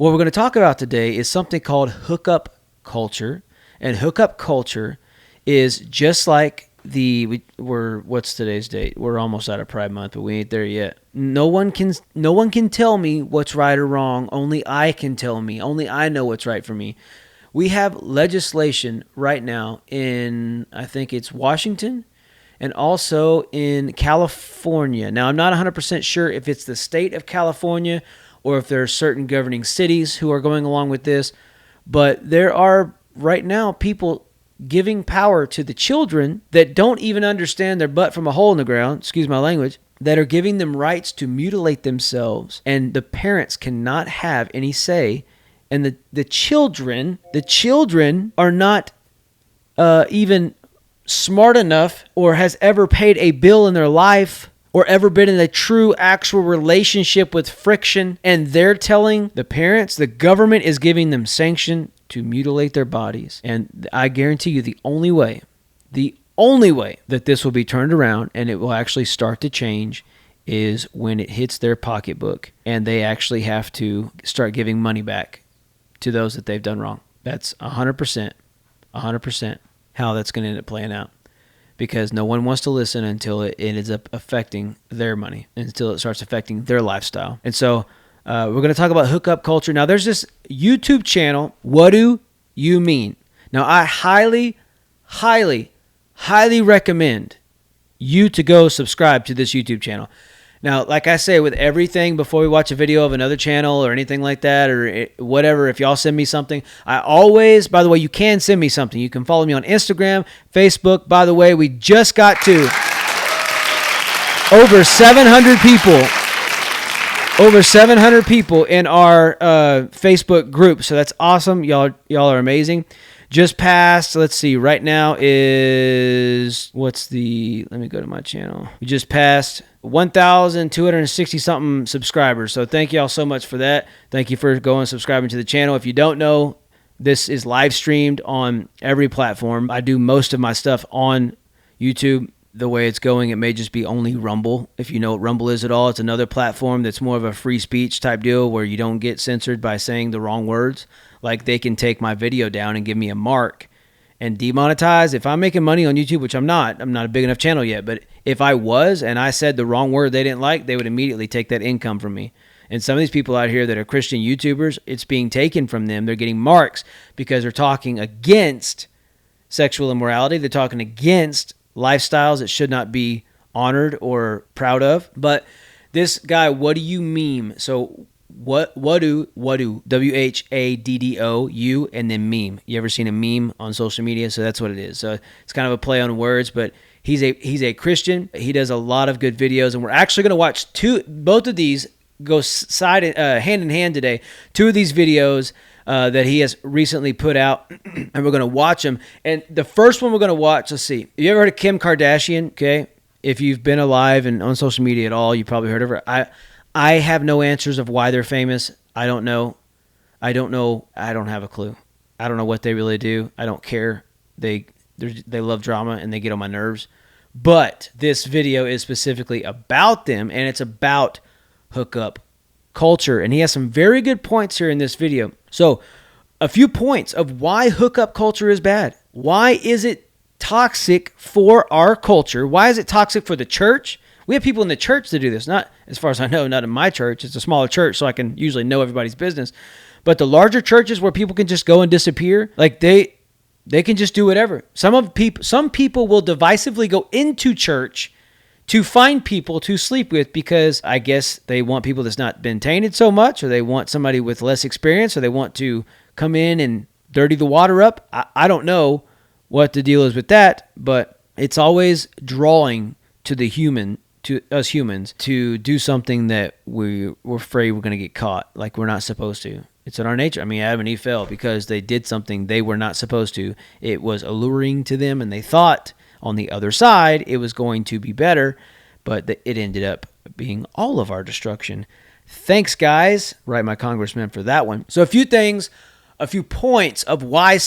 What we're going to talk about today is something called hookup culture. And hookup culture is just like what's today's date? We're almost out of Pride Month, but we ain't there yet. No one can tell me what's right or wrong. Only I can tell me. Only I know what's right for me. We have legislation right now in, I think it's Washington and also in California. Now, I'm not 100% sure if it's the state of California or if there are certain governing cities who are going along with this, but there are right now people giving power to the children that don't even understand their butt from a hole in the ground, excuse my language, that are giving them rights to mutilate themselves, and the parents cannot have any say. And the children are not even smart enough or has ever paid a bill in their life or ever been in a true actual relationship with friction. And they're telling the parents, the government is giving them sanction to mutilate their bodies. And I guarantee you the only way that this will be turned around and it will actually start to change is when it hits their pocketbook and they actually have to start giving money back to those that they've done wrong. That's 100% how that's going to end up playing out, because no one wants to listen until it ends up affecting their money, until it starts affecting their lifestyle. And so we're going to talk about hookup culture. Now, there's this YouTube channel, What Do You Mean? Now, I highly recommend you to go subscribe to this YouTube channel. Now, like I say, with everything, before we watch a video of another channel or anything like that or whatever, if y'all send me something, I always, by the way, you can send me something. You can follow me on Instagram, Facebook. By the way, we just got to over 700 people in our Facebook group. So that's awesome. Y'all are amazing. Just passed, let's see, right now is, let me go to my channel. We just passed 1,260 something subscribers. So thank y'all so much for that. Thank you for going and subscribing to the channel. If you don't know, this is live streamed on every platform. I do most of my stuff on YouTube. The way it's going, it may just be only Rumble. If you know what Rumble is at all, it's another platform that's more of a free speech type deal where you don't get censored by saying the wrong words. Like they can take my video down and give me a mark and demonetize. If I'm making money on YouTube, which I'm not a big enough channel yet, but if I was and I said the wrong word they didn't like, they would immediately take that income from me. And some of these people out here that are Christian YouTubers, it's being taken from them. They're getting marks because they're talking against sexual immorality. They're talking against lifestyles that should not be honored or proud of. But this guy, What Do You Meme? So what do WHADDOU and then meme. You ever seen a meme on social media? So that's what it is. So it's kind of a play on words, but he's a Christian. He does a lot of good videos, and we're actually going to watch both of these go hand in hand today. Two of these videos that he has recently put out, and we're going to watch them. And the first one we're going to watch, let's see. You ever heard of Kim Kardashian? Okay. If you've been alive and on social media at all, you probably heard of her. I have no answers of why they're famous. I don't know. I don't have a clue. I don't know what they really do. I don't care. They love drama and they get on my nerves. But this video is specifically about them, and it's about hookup culture. And he has some very good points here in this video. So a few points of why hookup culture is bad. Why is it toxic for our culture? Why is it toxic for the church? We have people in the church that do this. Not, as far as I know, not in my church. It's a smaller church, so I can usually know everybody's business. But the larger churches where people can just go and disappear, like they can just do whatever. Some people will divisively go into church to find people to sleep with because I guess they want people that's not been tainted so much, or they want somebody with less experience, or they want to come in and dirty the water up. I don't know what the deal is with that, but it's always drawing to us humans to do something that we're afraid we're going to get caught, like we're not supposed to. It's in our nature. I mean, Adam and Eve fell because they did something they were not supposed to. It was alluring to them, and they thought on the other side it was going to be better, but it ended up being all of our destruction. Thanks, guys. Write my congressman for that one. So a few points of why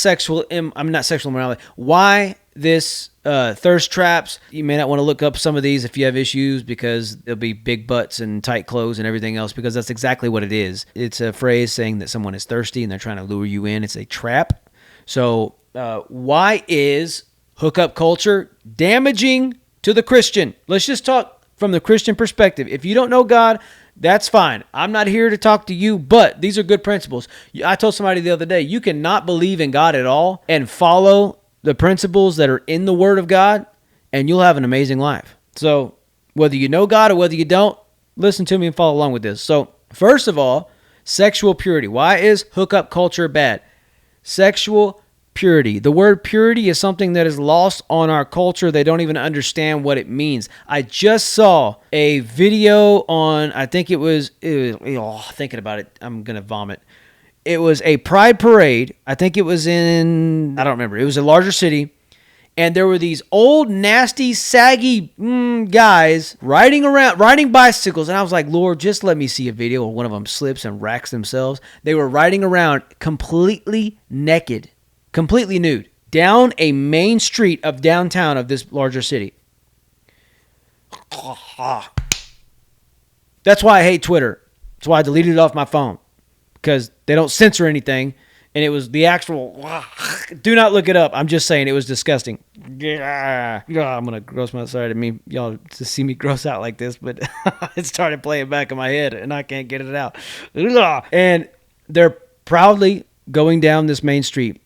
why this thirst traps. You may not want to look up some of these if you have issues, because there'll be big butts and tight clothes and everything else, because that's exactly what it is. It's a phrase saying that someone is thirsty and they're trying to lure you in. It's a trap. So why is hookup culture damaging to the Christian? Let's just talk from the Christian perspective. If you don't know God, that's fine. I'm not here to talk to you, but these are good principles. I told somebody the other day, you cannot believe in God at all and follow the principles that are in the Word of God, and you'll have an amazing life. So whether you know God or whether you don't, listen to me and follow along with this. So first of all, sexual purity. Why is hookup culture bad? Sexual purity. The word purity is something that is lost on our culture. They don't even understand what it means. I just saw a video on, I think it was thinking about it, I'm going to vomit. It was a pride parade. I think it was in, I don't remember. It was a larger city. And there were these old, nasty, saggy guys riding bicycles. And I was like, Lord, just let me see a video where one of them slips and racks themselves. They were riding around completely naked, completely nude, down a main street of downtown of this larger city. That's why I hate Twitter. That's why I deleted it off my phone, because they don't censor anything. And it was the actual, do not look it up. I'm just saying it was disgusting. I'm going to gross myself. Sorry to me, y'all, to see me gross out like this, but it started playing back in my head and I can't get it out. And they're proudly going down this main street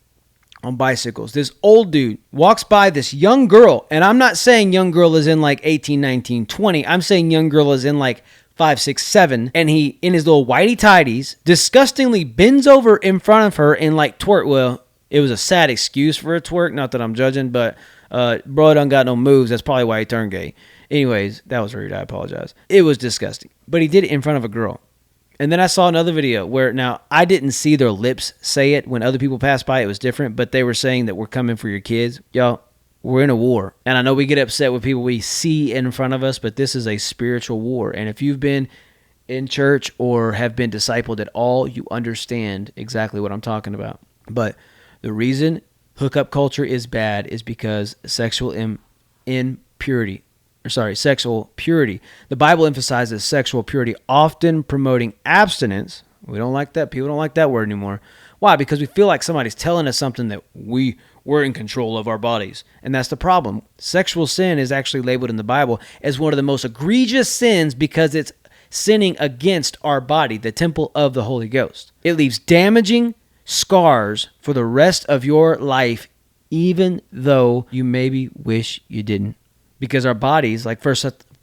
on bicycles. This old dude walks by this young girl. And I'm not saying young girl is in like 18, 19, 20. I'm saying young girl is in like 5, 6, 7, and he, in his little whitey tighties, disgustingly bends over in front of her and like twerk. Well, it was a sad excuse for a twerk, not that I'm judging, but bro done got no moves. That's probably why he turned gay. Anyways, that was rude. I apologize. It was disgusting, but he did it in front of a girl. And then I saw another video where, now I didn't see their lips say it. When other people passed by, it was different, but they were saying that we're coming for your kids. Y'all, we're in a war. And I know we get upset with people we see in front of us, but this is a spiritual war. And if you've been in church or have been discipled at all, you understand exactly what I'm talking about. But the reason hookup culture is bad is because sexual purity. The Bible emphasizes sexual purity, often promoting abstinence. We don't like that. People don't like that word anymore. Why? Because we feel like somebody's telling us something that we're in control of our bodies. And that's the problem. Sexual sin is actually labeled in the Bible as one of the most egregious sins because it's sinning against our body, the temple of the Holy Ghost. It leaves damaging scars for the rest of your life, even though you maybe wish you didn't. Because our bodies, like 1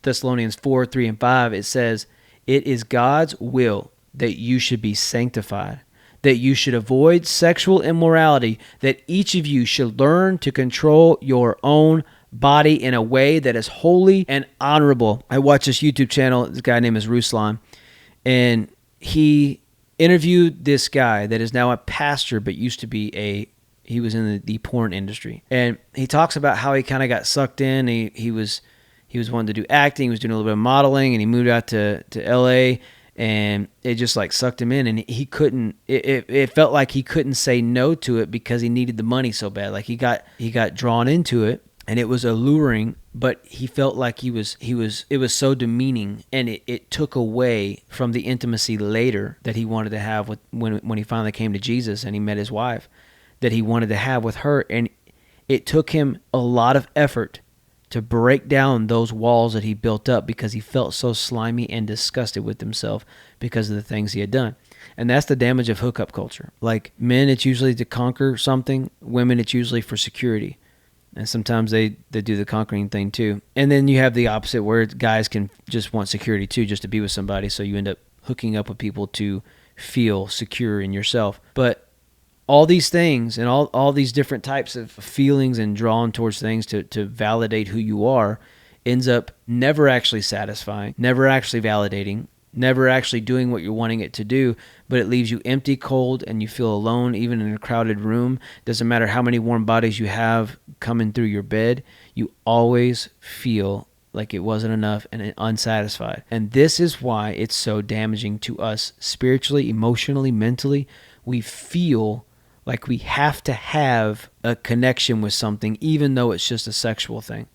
Thessalonians 4, 3, and 5, it says, it is God's will that you should be sanctified, that you should avoid sexual immorality, that each of you should learn to control your own body in a way that is holy and honorable. I watched this YouTube channel. This guy named is Ruslan, and he interviewed this guy that is now a pastor, but used to be he was in the porn industry. And he talks about how he kind of got sucked in. He was wanting to do acting. He was doing a little bit of modeling, and he moved out to LA. And it just like sucked him in, and he couldn't. It felt like he couldn't say no to it because he needed the money so bad. Like he got drawn into it, and it was alluring, but he felt like it was so demeaning, and it took away from the intimacy later that he wanted to have with when he finally came to Jesus and he met his wife, that he wanted to have with her, and it took him a lot of effort to break down those walls that he built up because he felt so slimy and disgusted with himself because of the things he had done. And that's the damage of hookup culture. Like men, it's usually to conquer something. Women, it's usually for security. And sometimes they do the conquering thing too. And then you have the opposite where guys can just want security too, just to be with somebody. So you end up hooking up with people to feel secure in yourself. But all these things and all these different types of feelings and drawn towards things to validate who you are ends up never actually satisfying, never actually validating, never actually doing what you're wanting it to do, but it leaves you empty, cold, and you feel alone even in a crowded room. Doesn't matter how many warm bodies you have coming through your bed, you always feel like it wasn't enough and unsatisfied. And this is why it's so damaging to us spiritually, emotionally, mentally. We feel Like we have to have a connection with something, even though it's just a sexual thing.